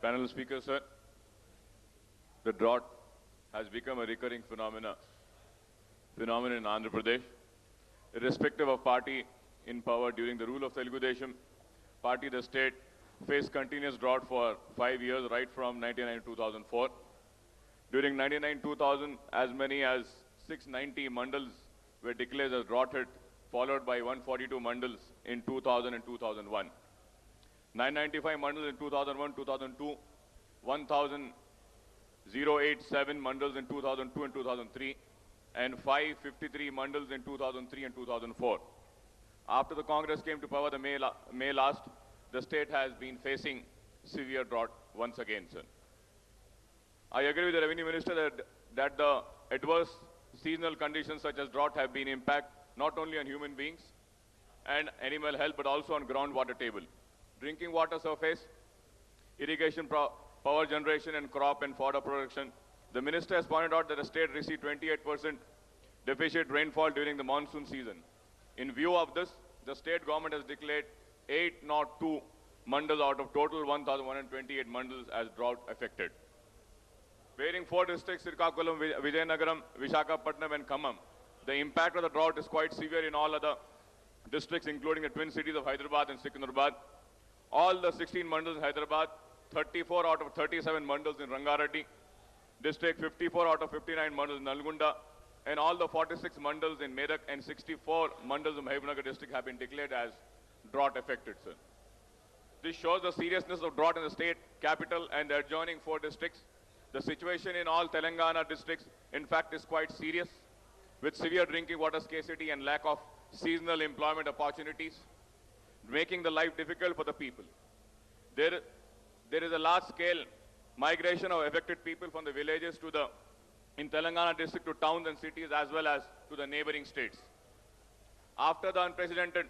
Panel speaker, sir. The drought has become a recurring phenomenon in Andhra Pradesh. Irrespective of party in power during the rule of Telugu Desam, party the state faced continuous drought for 5 years, right from 1999 to 2004. During 1999-2000, as many as 690 mandals were declared as drought hit, followed by 142 mandals in 2000 and 2001. 995 mandals in 2001, 2002, 1,087 mandals in 2002 and 2003, and 553 mandals in 2003 and 2004. After the Congress came to power the May last, the state has been facing severe drought once again, sir. I agree with the Revenue Minister that the adverse seasonal conditions such as drought have been impact not only on human beings and animal health, but also on groundwater table. Drinking water surface, irrigation, power generation, and crop and fodder production. The Minister has pointed out that the state received 28% deficit rainfall during the monsoon season. In view of this, the state government has declared 802 mandals out of total 1,128 mandals as drought affected. Bearing 4 districts, Srikakulam, Vijayanagaram, Visakhapatnam, and Khammam, the impact of the drought is quite severe in all other districts, including the twin cities of Hyderabad and Secunderabad. All the 16 mandals in Hyderabad, 34 out of 37 mandals in Rangareddy district, 54 out of 59 mandals in Nalgonda, and all the 46 mandals in Medak and 64 mandals in Mahbubnagar district have been declared as drought affected, sir. This shows the seriousness of drought in the state capital and the adjoining 4 districts. The situation in all Telangana districts, in fact, is quite serious, with severe drinking water scarcity and lack of seasonal employment opportunities, making the life difficult for the people. There is a large-scale migration of affected people from the villages in Telangana district to towns and cities, as well as to the neighboring states. After the unprecedented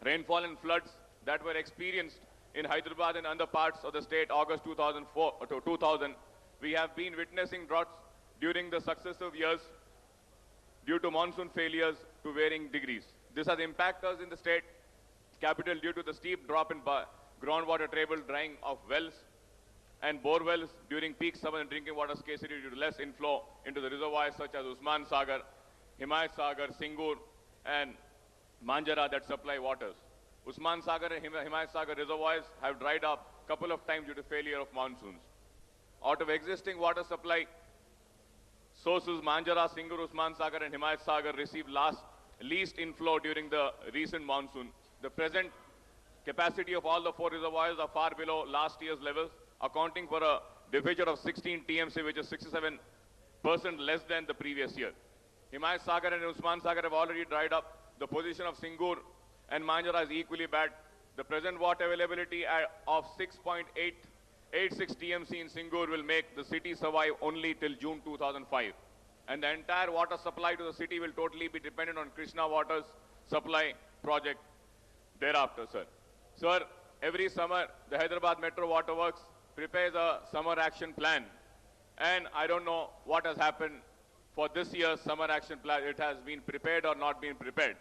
rainfall and floods that were experienced in Hyderabad and other parts of the state, August 2000, we have been witnessing droughts during the successive years due to monsoon failures to varying degrees. This has impacted us in the state capital due to the steep drop in groundwater table, drying of wells and bore wells during peak summer and drinking water scarcity due to less inflow into the reservoirs such as Usman Sagar, Himayat Sagar, Singur, and Manjara that supply waters. Usman Sagar and Himayat Sagar reservoirs have dried up a couple of times due to failure of monsoons. Out of existing water supply sources, Manjara, Singur, Usman Sagar, and Himayat Sagar received least inflow during the recent monsoon. The present capacity of all the 4 reservoirs are far below last year's levels, accounting for a deficit of 16 TMC, which is 67% less than the previous year. Himayat Sagar and Usman Sagar have already dried up. The position of Singur and Manjara is equally bad. The present water availability of 6.886 TMC in Singur will make the city survive only till June 2005. And the entire water supply to the city will totally be dependent on Krishna Water's supply project thereafter, sir. Sir, every summer, the Hyderabad Metro Water Works prepares a summer action plan. And I don't know what has happened for this year's summer action plan. It has been prepared or not been prepared.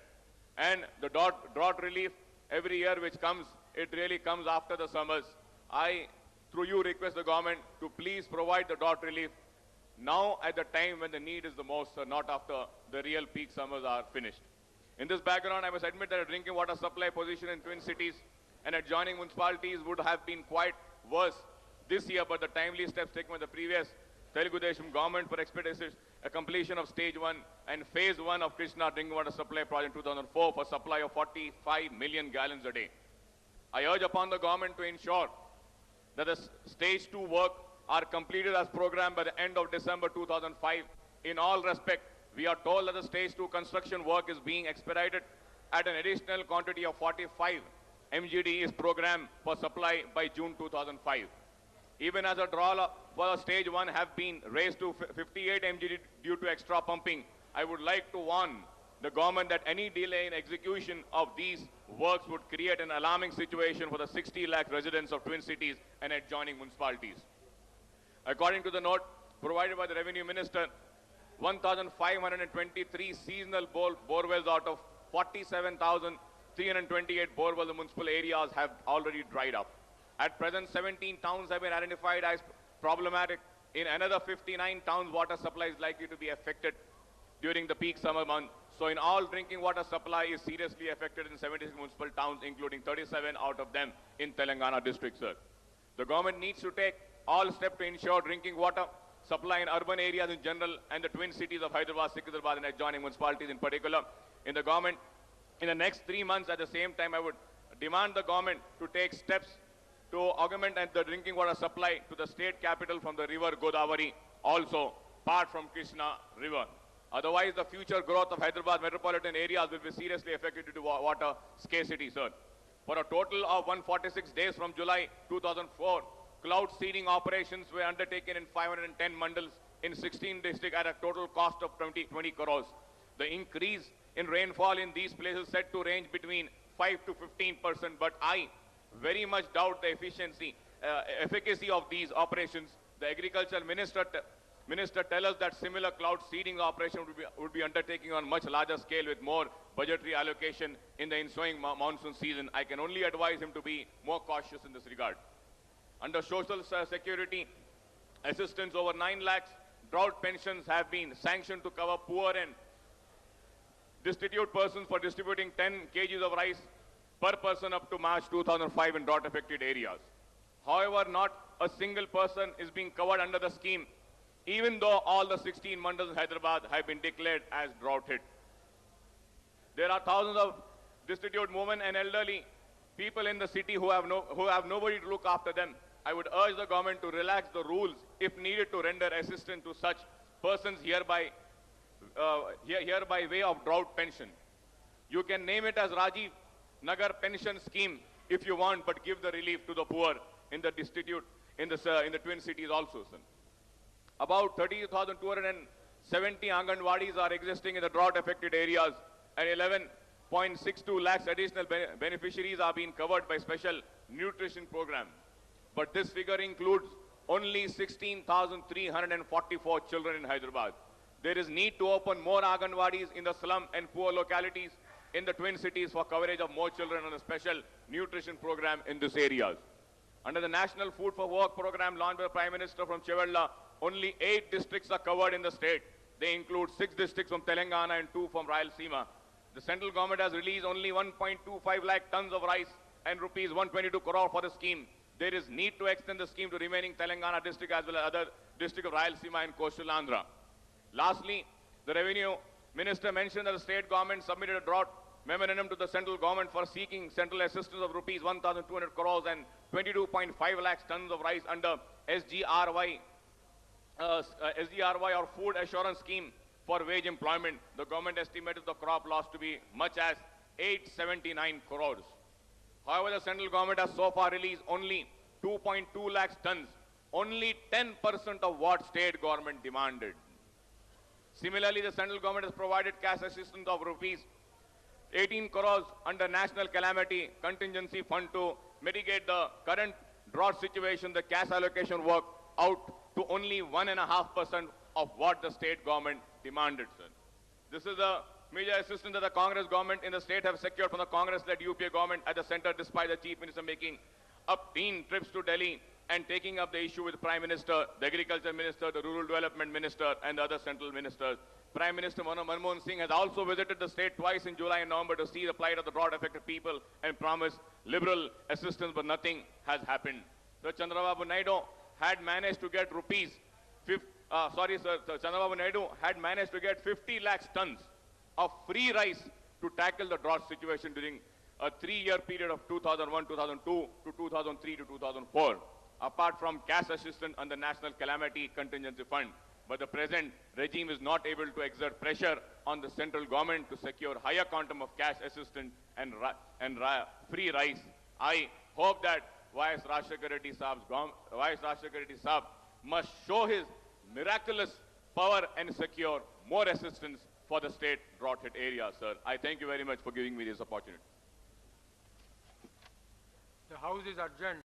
And the drought relief every year which comes, it really comes after the summers. I, through you, request the government to please provide the drought relief now at the time when the need is the most, sir, not after the real peak summers are finished. In this background, I must admit that the drinking water supply position in twin cities and adjoining municipalities would have been quite worse this year, but the timely steps taken by the previous Telugu Desam government for expeditious completion of stage 1 and phase 1 of Krishna drinking water supply project in 2004 for supply of 45 million gallons a day. I urge upon the government to ensure that the stage 2 work are completed as programmed by the end of December 2005. In all respect, we are told that the stage 2 construction work is being expedited at an additional quantity of 45 MGD is programmed for supply by June 2005. Even as a draw for stage 1 have been raised to 58 MGD due to extra pumping, I would like to warn the government that any delay in execution of these works would create an alarming situation for the 60 lakh residents of twin cities and adjoining municipalities. According to the note provided by the Revenue Minister, 1,523 seasonal bore wells out of 47,328 bore wells in municipal areas have already dried up. At present, 17 towns have been identified as problematic. In another 59 towns, water supply is likely to be affected during the peak summer month. So in all, drinking water supply is seriously affected in 76 municipal towns, including 37 out of them in Telangana district, sir. The government needs to take all steps to ensure drinking water supply in urban areas in general and the twin cities of Hyderabad, Secunderabad and adjoining municipalities in particular. In the next 3 months, at the same time, I would demand the government to take steps to augment the drinking water supply to the state capital from the river Godavari, also part from Krishna river. Otherwise, the future growth of Hyderabad metropolitan areas will be seriously affected due to water scarcity, sir. For a total of 146 days from July 2004, cloud seeding operations were undertaken in 510 mandals in 16 districts at a total cost of 20 crores. The increase in rainfall in these places said to range between 5 to 15%, but I very much doubt the efficacy of these operations. The agriculture minister tell us that similar cloud seeding operation would be undertaking on much larger scale with more budgetary allocation in the ensuing monsoon season. I can only advise him to be more cautious in this regard. Under social security assistance, over 9 lakhs drought pensions have been sanctioned to cover poor and destitute persons for distributing 10 kgs of rice per person up to March 2005 in drought affected areas. However, not a single person is being covered under the scheme, even though all the 16 mandals in Hyderabad have been declared as drought hit. There are thousands of destitute women and elderly people in the city who have nobody to look after them. I would urge the government to relax the rules if needed to render assistance to such persons hereby way of drought pension. You can name it as Rajiv Nagar pension scheme if you want, but give the relief to the poor in the destitute in the twin cities also, sir. About 30,270 Anganwadis are existing in the drought affected areas, and 11.62 lakhs additional beneficiaries are being covered by special nutrition program. But this figure includes only 16,344 children in Hyderabad. There is need to open more Anganwadis in the slum and poor localities in the twin cities for coverage of more children on a special nutrition program in these areas. Under the National Food for Work program launched by the Prime Minister from Chevella, only 8 districts are covered in the state. They include 6 districts from Telangana and 2 from Rayalaseema. The central government has released only 1.25 lakh tons of rice and rupees 122 crore for the scheme. There is need to extend the scheme to remaining Telangana district as well as other districts of Rayalaseema and coastal Andhra. Lastly, the Revenue Minister mentioned that the state government submitted a drought memorandum to the central government for seeking central assistance of rupees 1,200 crores and 22.5 lakhs tons of rice under SGRY or Food Assurance Scheme for wage employment. The government estimated the crop loss to be much as 879 crores. However, the central government has so far released only 2.2 lakhs tons, only 10% of what state government demanded. Similarly, the central government has provided cash assistance of rupees 18 crores under National Calamity Contingency Fund to mitigate the current drought situation. The cash allocation worked out to only 1.5% of what the state government demanded, sir. This is a major assistance that the Congress government in the state have secured from the Congress-led UPA government at the center, despite the Chief Minister making up 10 trips to Delhi and taking up the issue with the Prime Minister, the Agriculture Minister, the Rural Development Minister, and the other central ministers. Prime Minister Manmohan Singh has also visited the state twice in July and November to see the plight of the drought-affected people and promised liberal assistance, but nothing has happened. The Chandrababu Naidu had managed to get Chandrababu Naidu had managed to get 50 lakhs tons of free rice to tackle the drought situation during a 3-year period of 2001, 2002 to 2003 to 2004, apart from cash assistance under National Calamity Contingency Fund. But the present regime is not able to exert pressure on the central government to secure higher quantum of cash assistance and free rice. I hope that Y.S. Rajshekar Reddy Saab must show his miraculous power and secure more assistance for the state drought-hit areas, sir. I thank you very much for giving me this opportunity. The House is adjourned.